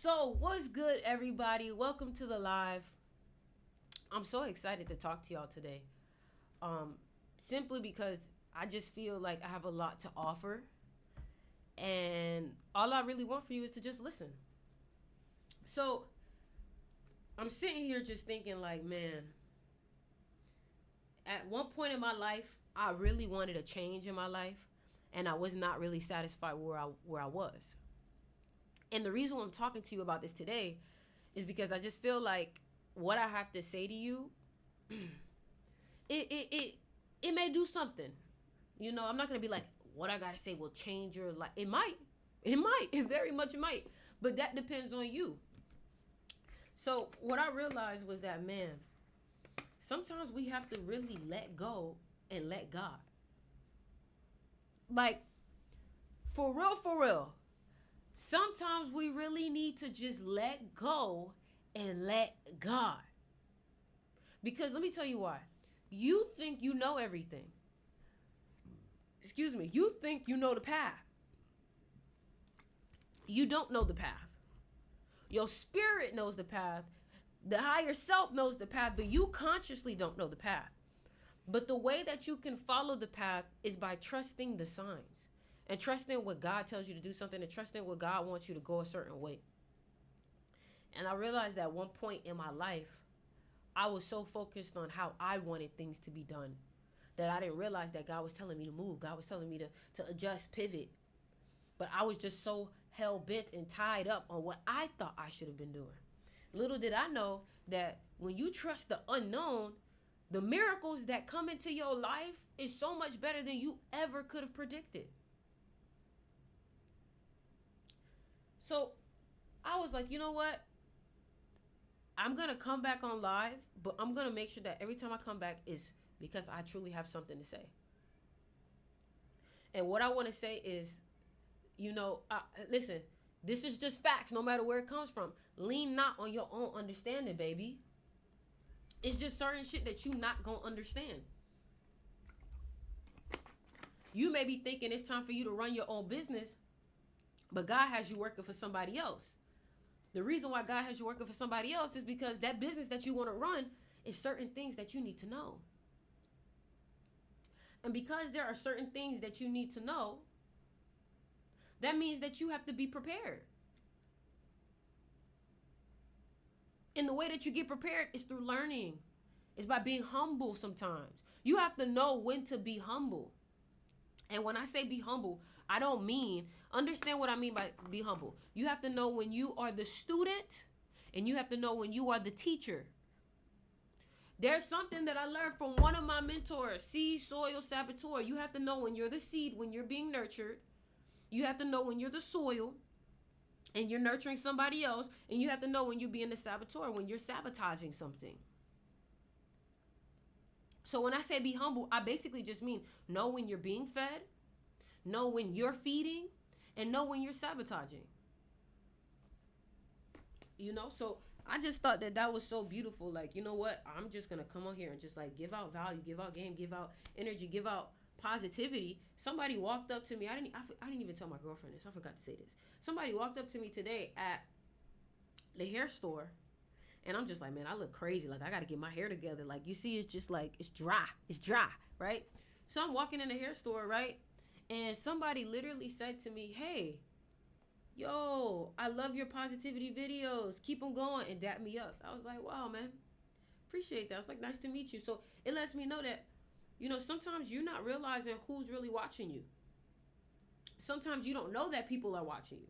So, what's good, everybody? Welcome to the live. I'm so excited to talk to y'all today. Simply because I just feel like I have a lot to offer, and all I really want for you is to just listen. So, I'm sitting here just thinking, like, man, at one point in my life, I really wanted a change in my life, and I was not really satisfied where I was. And the reason why I'm talking to you about this today is because I just feel like what I have to say to you, it may do something. I'm not gonna be like what I gotta say will change your life. It very much might, but that depends on you. So what I realized was that, man, sometimes we have to really let go and let God. Like, for real, for real. Sometimes we really need to just let go and let God. Because let me tell you why. You think you know everything. Excuse me. You think you know the path. You don't know the path. Your spirit knows the path. The higher self knows the path, but you consciously don't know the path. But the way that you can follow the path is by trusting the signs and trusting what God tells you to do something and trusting what God wants you to go a certain way. And I realized that at one point in my life, I was so focused on how I wanted things to be done that I didn't realize that God was telling me to move. God was telling me to adjust, pivot. But I was just so hell bent and tied up on what I thought I should have been doing. Little did I know that when you trust the unknown, the miracles that come into your life is so much better than you ever could have predicted. So I was like, you know what? I'm going to come back on live, but I'm going to make sure that every time I come back is because I truly have something to say. And what I want to say is, listen, this is just facts no matter where it comes from. Lean not on your own understanding, baby. It's just certain shit that you not going to understand. You may be thinking it's time for you to run your own business, but God has you working for somebody else. The reason why God has you working for somebody else is because that business that you want to run is certain things that you need to know. And because there are certain things that you need to know, that means that you have to be prepared. And the way that you get prepared is through learning. It's by being humble sometimes. You have to know when to be humble. And when I say be humble, I don't mean, understand what I mean by be humble. You have to know when you are the student and you have to know when you are the teacher. There's something that I learned from one of my mentors, Seed, Soil, Saboteur. You have to know when you're the seed, when you're being nurtured. You have to know when you're the soil and you're nurturing somebody else. And you have to know when you're being the saboteur, when you're sabotaging something. So when I say be humble, I basically just mean know when you're being fed, know when you're feeding, and know when you're sabotaging. So I just thought that was so beautiful. Like, you know what? I'm just going to come on here and just like give out value, give out game, give out energy, give out positivity. Somebody walked up to me. I didn't even tell my girlfriend this. I forgot to say this. Somebody walked up to me today at the hair store. And I'm just like, man, I look crazy. Like, I got to get my hair together. Like, you see, it's just like, it's dry. It's dry, right? So I'm walking in the hair store, right? And somebody literally said to me, hey, yo, I love your positivity videos. Keep them going, and dap me up. I was like, wow, man. Appreciate that. I was like, nice to meet you. So it lets me know that, sometimes you're not realizing who's really watching you. Sometimes you don't know that people are watching you.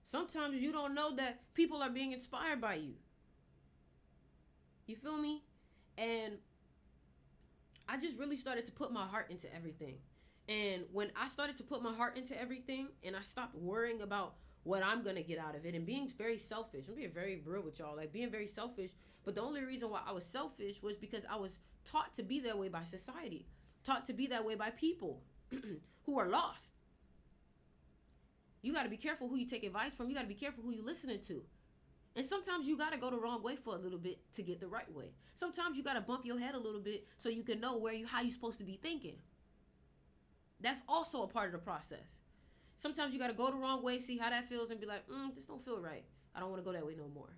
Sometimes you don't know that people are being inspired by you. You feel me? And I just really started to put my heart into everything. And when I started to put my heart into everything and I stopped worrying about what I'm going to get out of it and being very selfish. I'm being very real with y'all, like being very selfish. But the only reason why I was selfish was because I was taught to be that way by society, taught to be that way by people who are lost. You got to be careful who you take advice from. You got to be careful who you listening to. And sometimes you got to go the wrong way for a little bit to get the right way. Sometimes you got to bump your head a little bit so you can know how you're supposed to be thinking. That's also a part of the process. Sometimes you got to go the wrong way, see how that feels, and be like, this don't feel right. I don't want to go that way no more.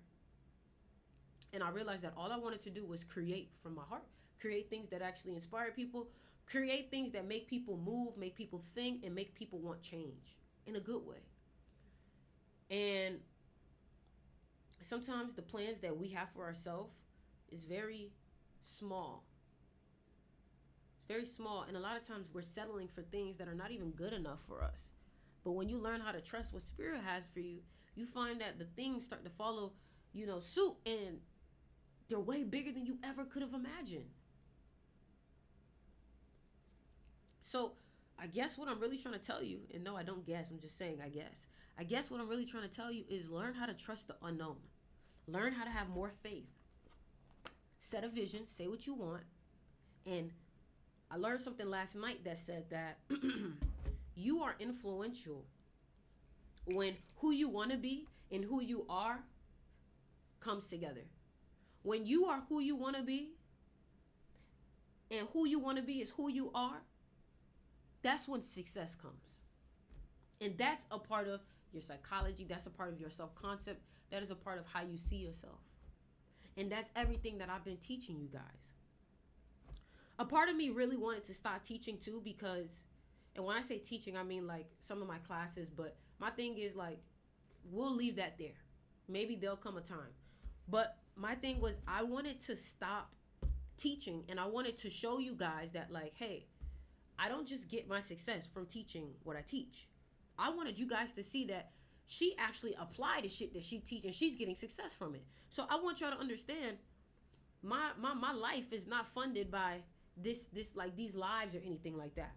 And I realized that all I wanted to do was create from my heart, create things that actually inspire people, create things that make people move, make people think, and make people want change in a good way. And sometimes the plans that we have for ourselves is very small. It's very small. And a lot of times we're settling for things that are not even good enough for us. But when you learn how to trust what Spirit has for you, you find that the things start to follow, suit, and they're way bigger than you ever could have imagined. So I guess what I'm really trying to tell you, and no, I don't guess, I'm just saying I guess what I'm really trying to tell you is learn how to trust the unknown. Learn how to have more faith. Set a vision, say what you want. And I learned something last night that said that you are influential when who you want to be and who you are comes together. When you are who you want to be and who you want to be is who you are, that's when success comes. And that's a part of your psychology. That's a part of your self-concept. That is a part of how you see yourself. And that's everything that I've been teaching you guys. A part of me really wanted to stop teaching too because, and when I say teaching, I mean like some of my classes, but my thing is like, we'll leave that there. Maybe there'll come a time. But my thing was I wanted to stop teaching and I wanted to show you guys that like, hey, I don't just get my success from teaching what I teach. I wanted you guys to see that she actually applied the shit that she teaches and she's getting success from it. So I want y'all to understand my life is not funded by this like these lives or anything like that.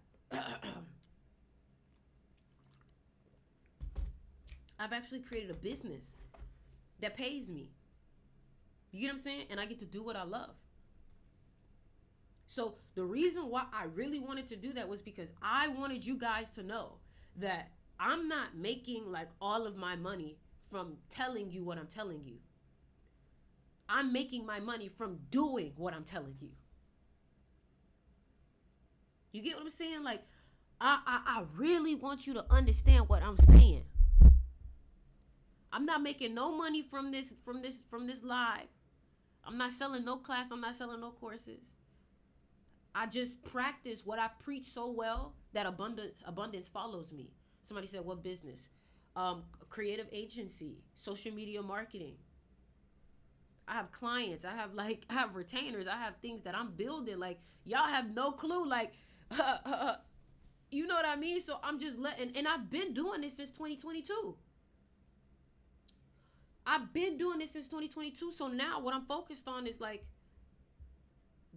I've actually created a business that pays me. You get what I'm saying? And I get to do what I love. So the reason why I really wanted to do that was because I wanted you guys to know that I'm not making like all of my money from telling you what I'm telling you. I'm making my money from doing what I'm telling you. You get what I'm saying? Like, I really want you to understand what I'm saying. I'm not making no money from this live. I'm not selling no class. I'm not selling no courses. I just practice what I preach so well that abundance follows me. Somebody said, what business? Creative agency, social media marketing. I have clients. I have retainers. I have things that I'm building. Like, y'all have no clue. Like, you know what I mean? So I'm just and I've been doing this since 2022. I've been doing this since 2022. So now what I'm focused on is like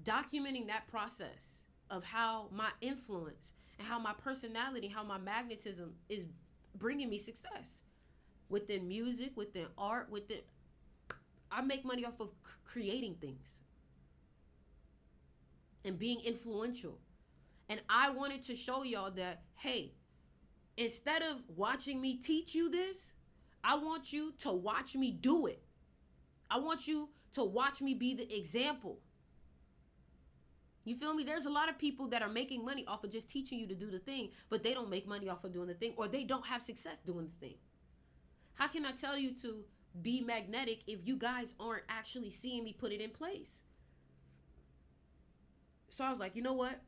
documenting that process of how my influence and how my personality, how my magnetism is bringing me success within music, within art, I make money off of creating things and being influential. And I wanted to show y'all that, hey, instead of watching me teach you this, I want you to watch me do it. I want you to watch me be the example. You feel me? There's a lot of people that are making money off of just teaching you to do the thing, but they don't make money off of doing the thing, or they don't have success doing the thing. How can I tell you to be magnetic if you guys aren't actually seeing me put it in place? So I was like, you know what?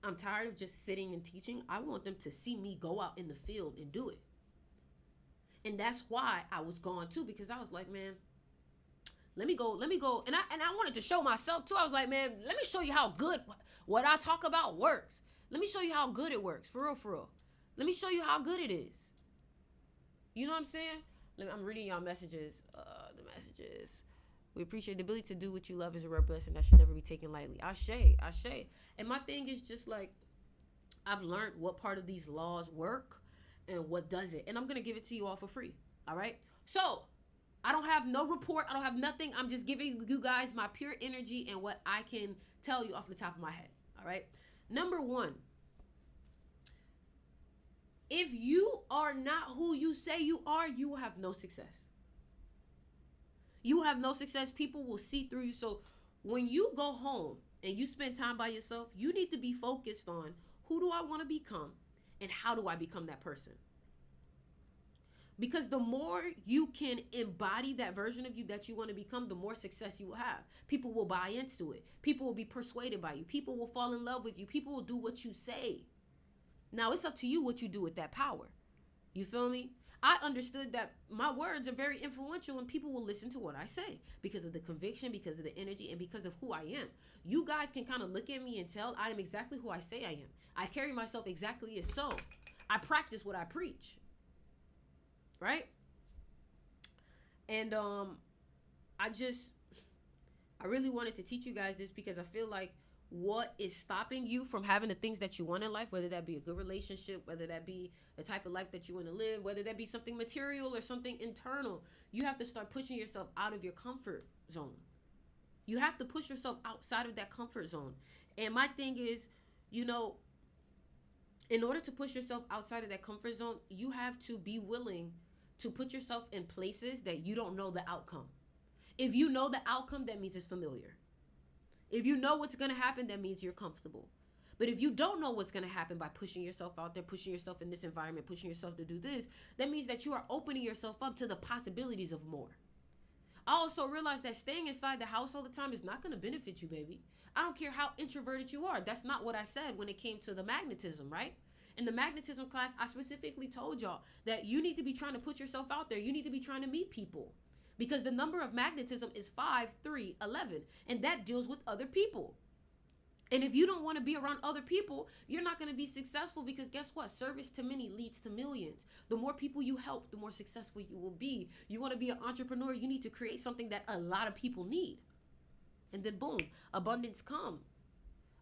I'm tired of just sitting and teaching. I want them to see me go out in the field and do it. And that's why I was gone too, because I was like, man, let me go. And I wanted to show myself too. I was like, man, let me show you how good what I talk about works. Let me show you how good it works. For real. Let me show you how good it is. You know what I'm saying? I'm reading y'all messages. The messages. We appreciate the ability to do what you love is a rare blessing that should never be taken lightly. Ashe. And my thing is just like, I've learned what part of these laws work and what doesn't. And I'm going to give it to you all for free. All right? So, I don't have no report. I don't have nothing. I'm just giving you guys my pure energy and what I can tell you off the top of my head. All right? Number one, if you are not who you say you are, you will have no success. You have no success. People will see through you. So when you go home and you spend time by yourself, you need to be focused on who do I want to become And how do I become that person? Because the more you can embody that version of you that you want to become, the more success you will have. People will buy into it. People will be persuaded by you. People will fall in love with you. People will do what you say. Now, it's up to you what you do with that power. You feel me? I understood that my words are very influential and people will listen to what I say because of the conviction, because of the energy, and because of who I am. You guys can kind of look at me and tell I am exactly who I say I am. I carry myself exactly as so. I practice what I preach. Right? And I really wanted to teach you guys this because I feel like what is stopping you from having the things that you want in life, whether that be a good relationship, whether that be the type of life that you want to live, whether that be something material or something internal, you have to start pushing yourself out of your comfort zone. You have to push yourself outside of that comfort zone. And my thing is, you know, in order to push yourself outside of that comfort zone, you have to be willing to put yourself in places that you don't know the outcome. If you know the outcome, that means it's familiar. If you know what's going to happen, that means you're comfortable. But if you don't know what's going to happen by pushing yourself out there, pushing yourself in this environment, pushing yourself to do this, that means that you are opening yourself up to the possibilities of more. I also realized that staying inside the house all the time is not going to benefit you, baby. I don't care how introverted you are. That's not what I said when it came to the magnetism, right? In the magnetism class, I specifically told y'all that you need to be trying to put yourself out there. You need to be trying to meet people because the number of magnetism is 5, 3, 11, and that deals with other people. And if you don't want to be around other people, you're not going to be successful because guess what? Service to many leads to millions. The more people you help, the more successful you will be. You want to be an entrepreneur, you need to create something that a lot of people need. And then boom, abundance comes.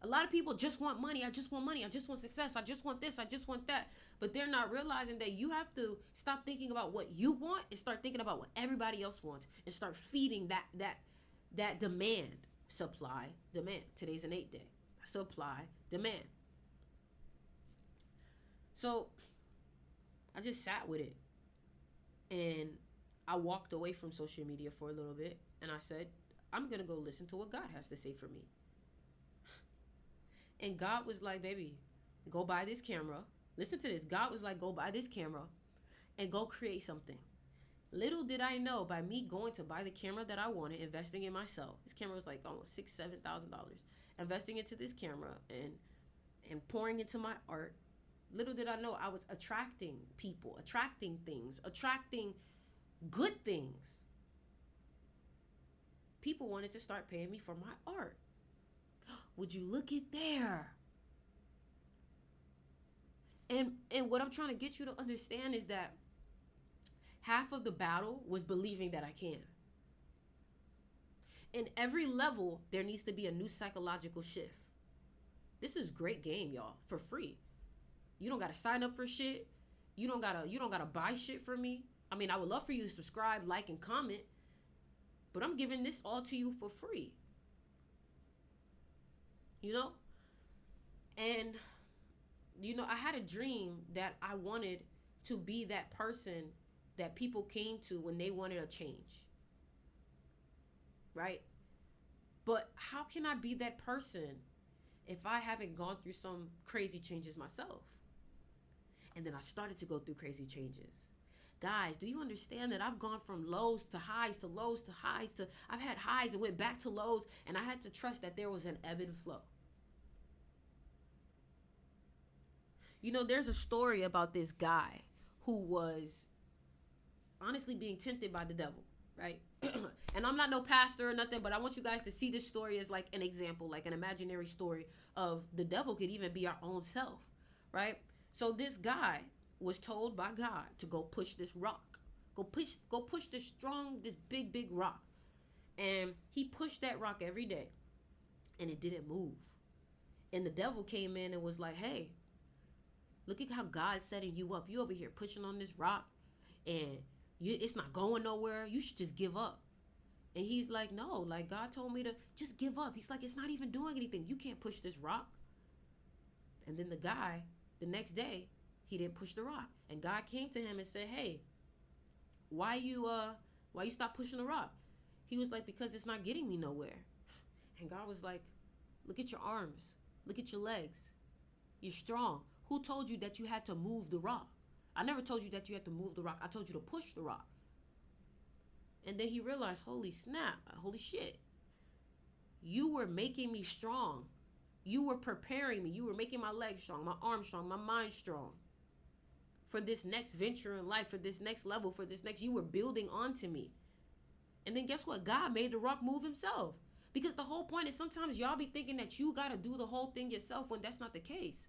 A lot of people just want money. I just want money. I just want success. I just want this. I just want that. But they're not realizing that you have to stop thinking about what you want and start thinking about what everybody else wants and start feeding that demand. Supply, demand. Today's an 8 day. Supply, demand. So I just sat with it and I walked away from social media for a little bit and I said, I'm going to go listen to what God has to say for me. And God was like, baby, go buy this camera. Listen to this. God was like, go buy this camera and go create something. Little did I know, by me going to buy the camera that I wanted, investing in myself. This camera was like almost $6,000-$7,000. Investing into this camera and pouring into my art. Little did I know I was attracting people, attracting things, attracting good things. People wanted to start paying me for my art. Would you look at there? And what I'm trying to get you to understand is that half of the battle was believing that I can. In every level, there needs to be a new psychological shift. This is great game, y'all, for free. You don't gotta sign up for shit. You don't gotta buy shit from me. I mean, I would love for you to subscribe, like, and comment, but I'm giving this all to you for free. You know? And, you know, I had a dream that I wanted to be that person that people came to when they wanted a change. Right? But how can I be that person if I haven't gone through some crazy changes myself? And then I started to go through crazy changes. Guys, do you understand that I've gone from lows to highs to lows to highs to I've had highs and went back to lows, and I had to trust that there was an ebb and flow. You know, there's a story about this guy who was honestly being tempted by the devil, right? And I'm not no pastor or nothing, but I want you guys to see this story as like an example, like an imaginary story of the devil could even be our own self, right? So this guy was told by God to go push this rock. Go push this big rock. And he pushed that rock every day and it didn't move. And the devil came in and was like, hey, look at how God's setting you up. You over here pushing on this rock and it's not going nowhere. You should just give up. And he's like, no, like God told me to just give up. He's like, it's not even doing anything. You can't push this rock. And then the guy, the next day, he didn't push the rock. And God came to him and said, hey, why you stop pushing the rock? He was like, because it's not getting me nowhere. And God was like, look at your arms. Look at your legs. You're strong. Who told you that you had to move the rock? I never told you that you had to move the rock. I told you to push the rock. And then he realized, holy snap, holy shit. You were making me strong. You were preparing me. You were making my legs strong, my arms strong, my mind strong. For this next venture in life, for this next level, for this next, you were building onto me. And then guess what? God made the rock move himself. Because the whole point is sometimes y'all be thinking that you got to do the whole thing yourself when that's not the case.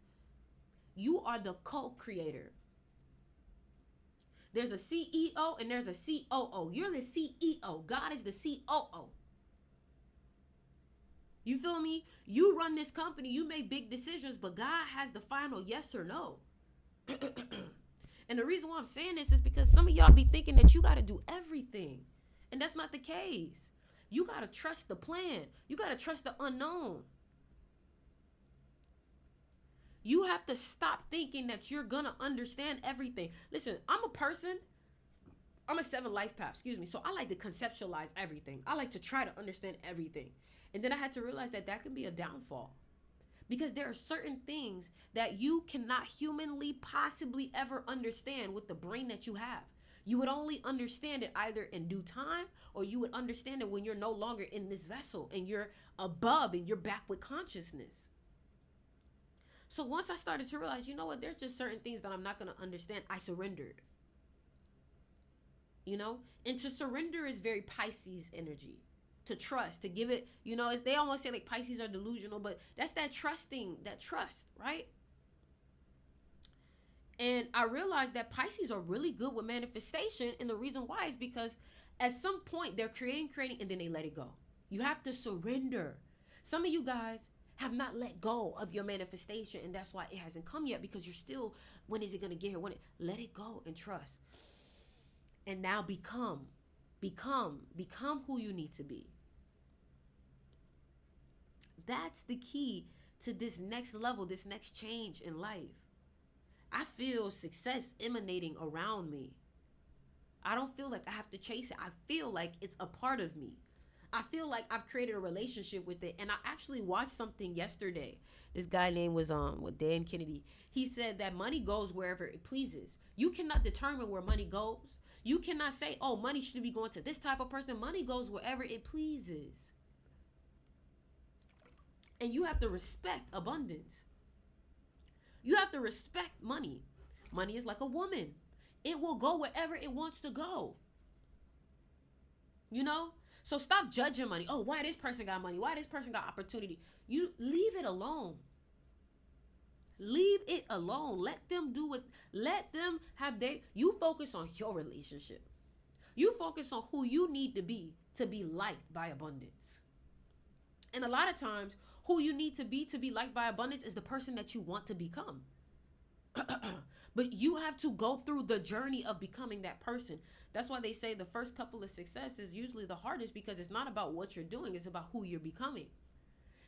You are the co-creator. There's a CEO and there's a COO. You're the CEO. God is the COO. You feel me? You run this company. You make big decisions, but God has the final yes or no. And the reason why I'm saying this is because some of y'all be thinking that you got to do everything. And that's not the case. You got to trust the plan. You got to trust the unknown. You have to stop thinking that you're going to understand everything. Listen, I'm a 7 life path, So I like to conceptualize everything. I like to try to understand everything. And then I had to realize that that can be a downfall. Because there are certain things that you cannot humanly possibly ever understand with the brain that you have. You would only understand it either in due time, or you would understand it when you're no longer in this vessel and you're above and you're back with consciousness. So once I started to realize, you know what, there's just certain things that I'm not going to understand, I surrendered. You know, and to surrender is very Pisces energy. To trust, to give it, you know, they almost say like Pisces are delusional, but that's that trusting, that trust, right? And I realized that Pisces are really good with manifestation. And the reason why is because at some point they're creating, and then they let it go. You have to surrender. Some of you guys have not let go of your manifestation, and that's why it hasn't come yet, because you're still, when is it going to get here? Let it go and trust. And now become who you need to be. That's the key to this next level, this next change in life. I feel success emanating around me. I don't feel like I have to chase it. I feel like it's a part of me. I feel like I've created a relationship with it. And I actually watched something yesterday. This guy name was with Dan Kennedy. He said that money goes wherever it pleases. You cannot determine where money goes. You cannot say, oh, money should be going to this type of person. Money goes wherever it pleases. And you have to respect abundance. You have to respect money. Money is like a woman. It will go wherever it wants to go. You know? So stop judging money. Oh, why this person got money? Why this person got opportunity? You leave it alone. Leave it alone. Let them do it. Let them have you focus on your relationship. You focus on who you need to be liked by abundance. And a lot of times, who you need to be liked by abundance is the person that you want to become. But you have to go through the journey of becoming that person. That's why they say the first couple of success is usually the hardest, because it's not about what you're doing. It's about who you're becoming.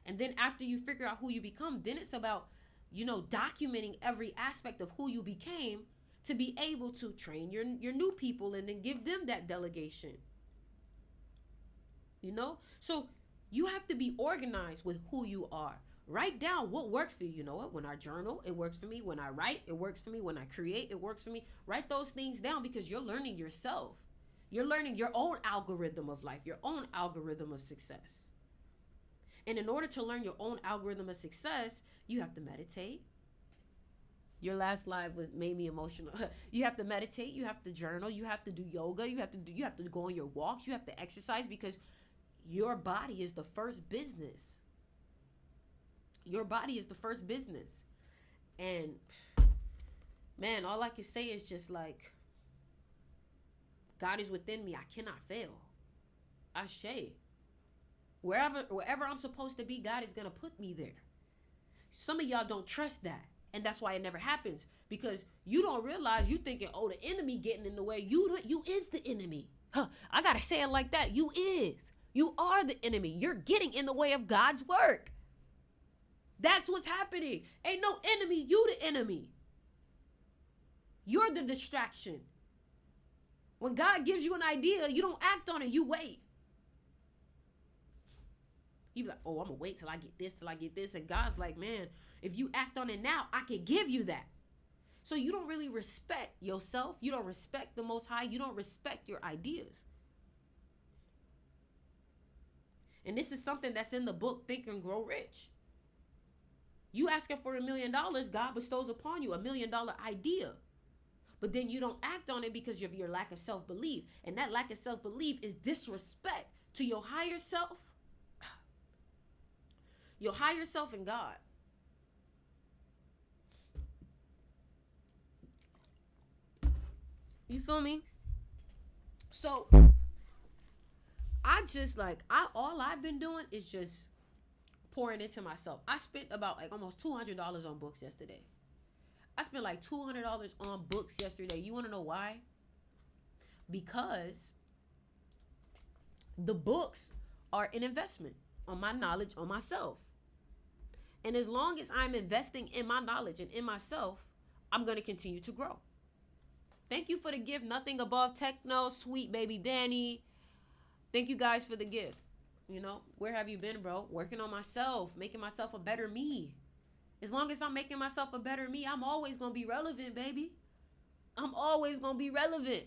And then after you figure out who you become, then it's about, you know, documenting every aspect of who you became to be able to train your new people and then give them that delegation. You know? So you have to be organized with who you are. Write down what works for you. You know what? When I journal, it works for me. When I write, it works for me. When I create, it works for me. Write those things down, because you're learning yourself. You're learning your own algorithm of life, your own algorithm of success. And in order to learn your own algorithm of success, you have to meditate. Your last live made me emotional. You have to meditate. You have to journal. You have to do yoga. You have to go on your walks. You have to exercise, because your body is the first business. Your body is the first business. And man, all I can say is just like, God is within me. I cannot fail. Ashe. Wherever I'm supposed to be, God is going to put me there. Some of y'all don't trust that. And that's why it never happens. Because you don't realize, you thinking, oh, the enemy getting in the way. You is the enemy. I got to say it like that. You are the enemy. You're getting in the way of God's work. That's what's happening. Ain't no enemy. You the enemy. You're the distraction. When God gives you an idea, you don't act on it. You wait. You be like, oh, I'm gonna wait till I get this, till I get this. And God's like, man, if you act on it now, I can give you that. So you don't really respect yourself. You don't respect the Most High. You don't respect your ideas. And this is something that's in the book, Think and Grow Rich. You asking for $1 million, God bestows upon you $1 million idea. But then you don't act on it because of your lack of self-belief. And that lack of self-belief is disrespect to your higher self. Your higher self and God. You feel me? So all I've been doing is just pouring into myself. I spent about like almost $200 on books yesterday. I spent like $200 on books yesterday. You want to know why? Because the books are an investment on my knowledge, on myself. And as long as I'm investing in my knowledge and in myself, I'm going to continue to grow. Thank you for the gift. Nothing above techno, sweet baby Danny. Thank you guys for the gift. You know, where have you been, bro? Working on myself, making myself a better me. As long as I'm making myself a better me, I'm always going to be relevant, baby. I'm always going to be relevant.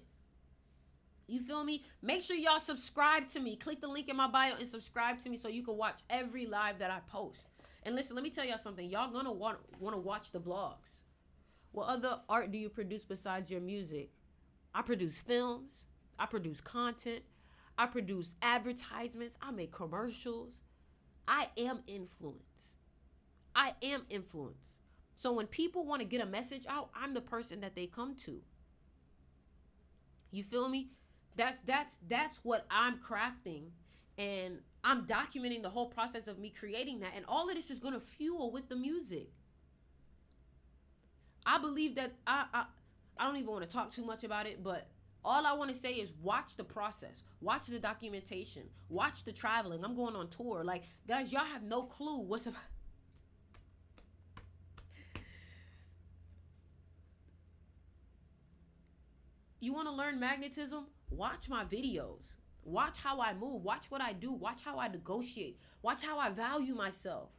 You feel me? Make sure y'all subscribe to me. Click the link in my bio and subscribe to me so you can watch every live that I post. And listen, let me tell y'all something. Y'all going to want to watch the vlogs. What other art do you produce besides your music? I produce films. I produce content. I produce advertisements. I make commercials. I am influence. I am influence. So when people want to get a message out, I'm the person that they come to. You feel me? That's what I'm crafting, and I'm documenting the whole process of me creating that. And all of this is going to fuel with the music. I believe that I don't even want to talk too much about it, but all I want to say is watch the process, watch the documentation, watch the traveling. I'm going on tour. Like, guys, y'all have no clue what's about. You want to learn magnetism? Watch my videos. Watch how I move. Watch what I do. Watch how I negotiate. Watch how I value myself.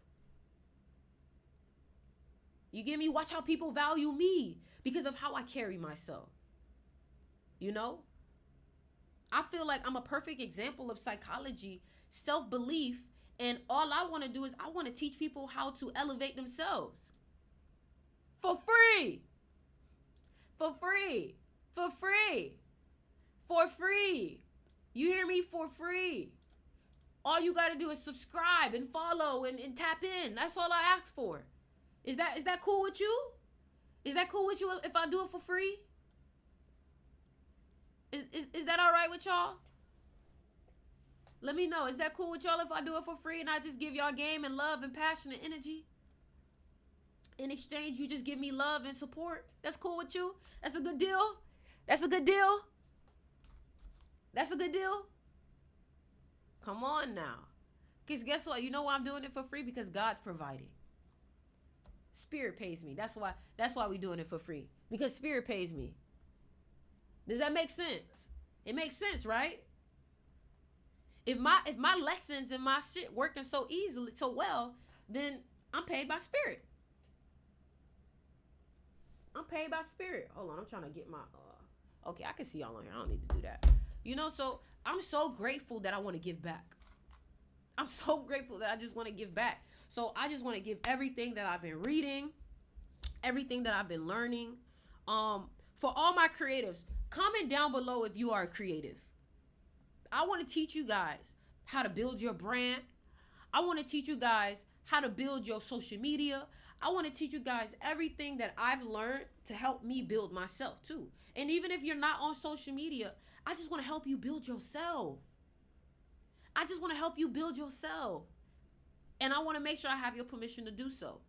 You get me? Watch how people value me because of how I carry myself. You know? I feel like I'm a perfect example of psychology, self-belief, and all I want to do is I want to teach people how to elevate themselves. For free. For free. For free. For free. You hear me? For free. All you got to do is subscribe and follow and tap in. That's all I ask for. Is that cool with you? Is that cool with you if I do it for free? Is that all right with y'all? Let me know. Is that cool with y'all if I do it for free and I just give y'all game and love and passion and energy? In exchange, you just give me love and support. That's cool with you? That's a good deal? That's a good deal? That's a good deal? Come on now. Because guess what? You know why I'm doing it for free? Because God's providing. Spirit pays me. That's why we doing it for free. Because Spirit pays me. Does that make sense? It makes sense, right? If my lessons and my shit working so easily, so well, then I'm paid by Spirit. I'm paid by Spirit. Hold on, I'm trying to get my okay, I can see y'all on here. I don't need to do that. You know, so I'm so grateful that I want to give back. I'm so grateful that I just want to give back. So I just want to give everything that I've been reading, everything that I've been learning. For all my creatives, comment down below if you are a creative. I want to teach you guys how to build your brand. I want to teach you guys how to build your social media. I want to teach you guys everything that I've learned to help me build myself too. And even if you're not on social media, I just want to help you build yourself. I just want to help you build yourself. And I want to make sure I have your permission to do so.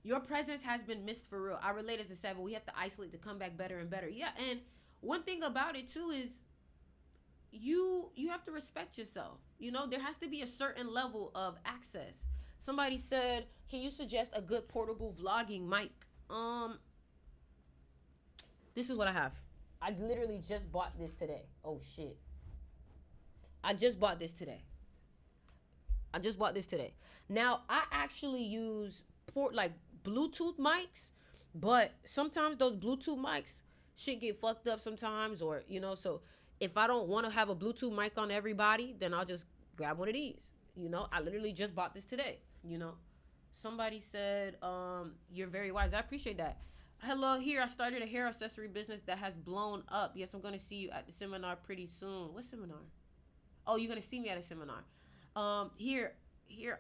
Your presence has been missed for real. I related to 7. We have to isolate to come back better and better. Yeah, and one thing about it too is you have to respect yourself. You know, there has to be a certain level of access. Somebody said, can you suggest a good portable vlogging mic? This is what I have. I literally just bought this today. Oh shit. I just bought this today. I just bought this today. Now I actually use port like Bluetooth mics, but sometimes those Bluetooth mics shit get fucked up sometimes, or so if I don't want to have a Bluetooth mic on everybody, then I'll just grab one of these. I literally just bought this today. Somebody said, you're very wise. I appreciate that. Hello, here. I started a hair accessory business that has blown up. Yes, I'm going to see you at the seminar pretty soon. What seminar? Oh, you're going to see me at a seminar. Here,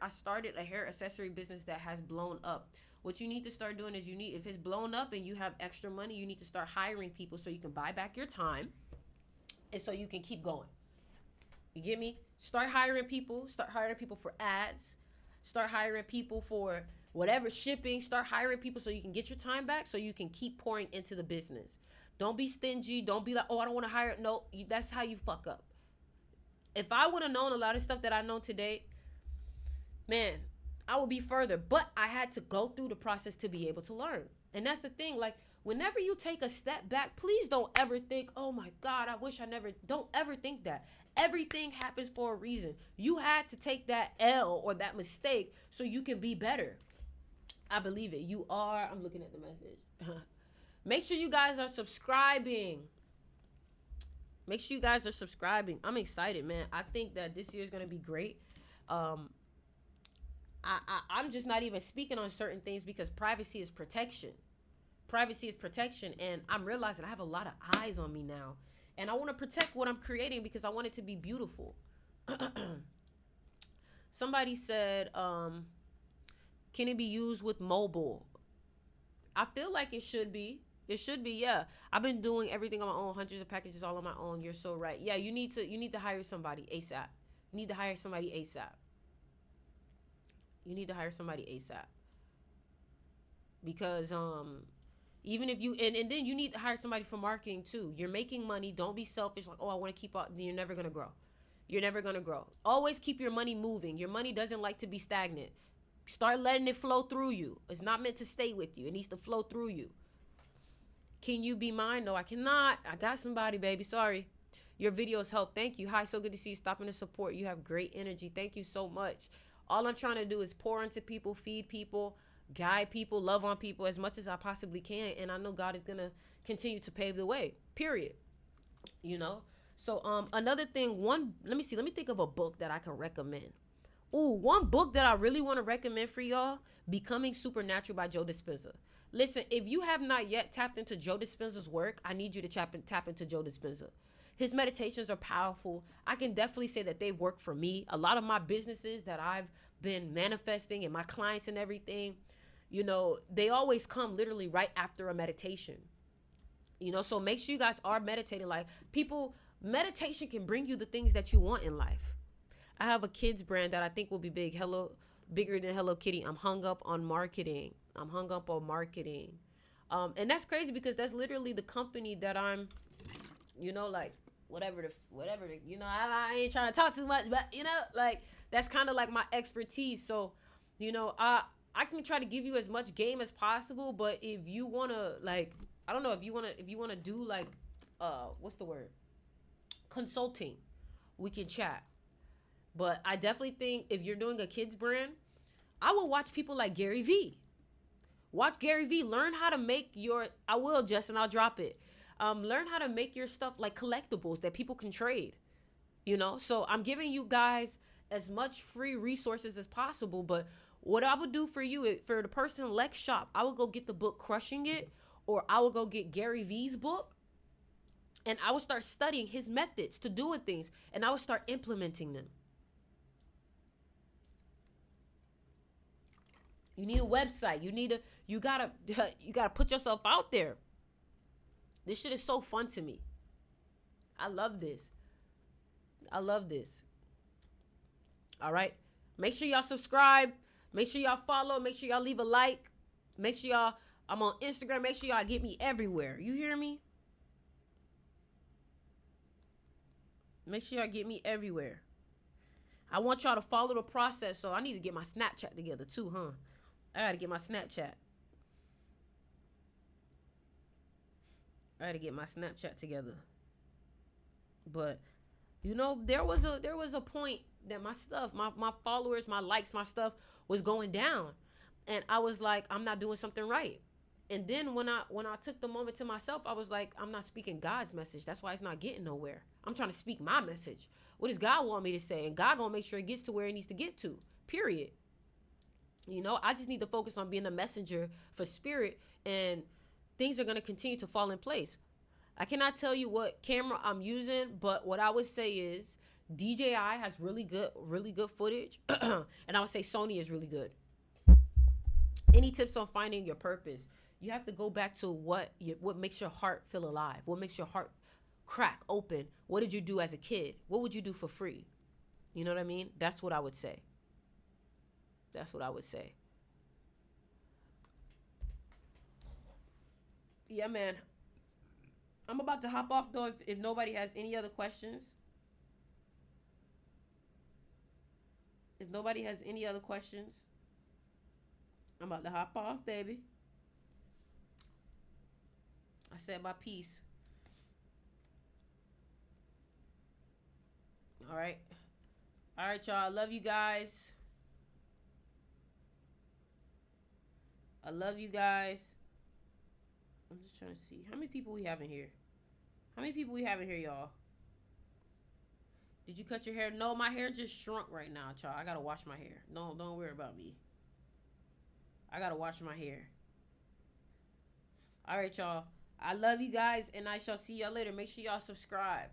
I started a hair accessory business that has blown up. What you need to start doing is if it's blown up and you have extra money, you need to start hiring people so you can buy back your time and so you can keep going. You get me? Start hiring people for ads. Start hiring people for whatever shipping. Start hiring people so you can get your time back so you can keep pouring into the business. Don't be stingy. Don't be like, oh, I don't want to hire. No, that's how you fuck up. If I would have known a lot of stuff that I know today, man, I would be further. But I had to go through the process to be able to learn. And that's the thing. Like, whenever you take a step back, please don't ever think, oh my God, I wish I never. Don't ever think that. Everything happens for a reason. You had to take that L or that mistake so you can be better. I believe it. You are. I'm looking at the message. Make sure you guys are subscribing. Make sure you guys are subscribing. I'm excited, man. I think that this year is going to be great. I'm just not even speaking on certain things because privacy is protection. Privacy is protection. And I'm realizing I have a lot of eyes on me now. And I want to protect what I'm creating because I want it to be beautiful. Somebody said, can it be used with mobile? I feel like it should be. It should be, yeah. I've been doing everything on my own, hundreds of packages all on my own. You're so right. Yeah, you need to hire somebody ASAP. You need to hire somebody ASAP. You need to hire somebody ASAP. Because even if you and then you need to hire somebody for marketing too. You're making money. Don't be selfish like, oh, I want to keep up. You're never gonna grow. You're never gonna grow. Always keep your money moving. Your money doesn't like to be stagnant. Start letting it flow through you. It's not meant to stay with you. It needs to flow through you. Can you be mine? No, I cannot. I got somebody, baby. Sorry. Your videos help. Thank you. Hi, so good to see you. Stopping to support. You have great energy. Thank you so much. All I'm trying to do is pour into people, feed people, guide people, love on people as much as I possibly can. And I know God is going to continue to pave the way, period. So another thing, let me think of a book that I can recommend. One book that I really want to recommend for y'all, Becoming Supernatural by Joe Dispenza. Listen, if you have not yet tapped into Joe Dispenza's work, I need you to tap into Joe Dispenza. His meditations are powerful. I can definitely say that they've worked for me. A lot of my businesses that I've been manifesting and my clients and everything, they always come literally right after a meditation. So make sure you guys are meditating. Like, meditation can bring you the things that you want in life. I have a kids brand that I think will be bigger than Hello Kitty. I'm hung up on marketing. And that's crazy because that's literally the company that I'm, like whatever, I ain't trying to talk too much, but that's kind of like my expertise. So, I can try to give you as much game as possible, but if you want to I don't know, if you want to do what's the word? Consulting, we can chat. But I definitely think if you're doing a kids brand, I will watch people like Gary Vee. Watch Gary Vee. Learn how to make I will, Justin, I'll drop it. Learn how to make your stuff like collectibles that people can trade. So I'm giving you guys as much free resources as possible. But what I would do for you, for the person Lex Shop, I would go get the book Crushing It, or I would go get Gary Vee's book. And I would start studying his methods to doing things. And I would start implementing them. You need a website. You gotta put yourself out there. This shit is so fun to me. I love this. All right. Make sure y'all subscribe. Make sure y'all follow. Make sure y'all leave a like. Make sure I'm on Instagram. Make sure y'all get me everywhere. You hear me? Make sure y'all get me everywhere. I want y'all to follow the process, so I need to get my Snapchat together too, huh? I gotta get my Snapchat. together. But there was a point that my stuff, my followers, my likes, my stuff was going down. And I was like, I'm not doing something right. And then when I took the moment to myself, I was like, I'm not speaking God's message. That's why it's not getting nowhere. I'm trying to speak my message. What does God want me to say? And God gonna make sure it gets to where it needs to get to. Period. I just need to focus on being a messenger for spirit, and things are gonna continue to fall in place. I cannot tell you what camera I'm using, but what I would say is DJI has really good footage, and I would say Sony is really good. Any tips on finding your purpose? You have to go back to what makes your heart feel alive. What makes your heart crack open? What did you do as a kid? What would you do for free? You know what I mean? That's what I would say. That's what I would say. Yeah, man. I'm about to hop off though. If nobody has any other questions, if nobody has any other questions, I'm about to hop off, baby. I said my piece. All right. All right, y'all. I love you guys. I love you guys. I'm just trying to see how many people we have in here. How many people we have in here, y'all? Did you cut your hair? No, my hair just shrunk right now, y'all. I gotta wash my hair. No, don't worry about me. I gotta wash my hair. All right, y'all. I love you guys, and I shall see y'all later. Make sure y'all subscribe.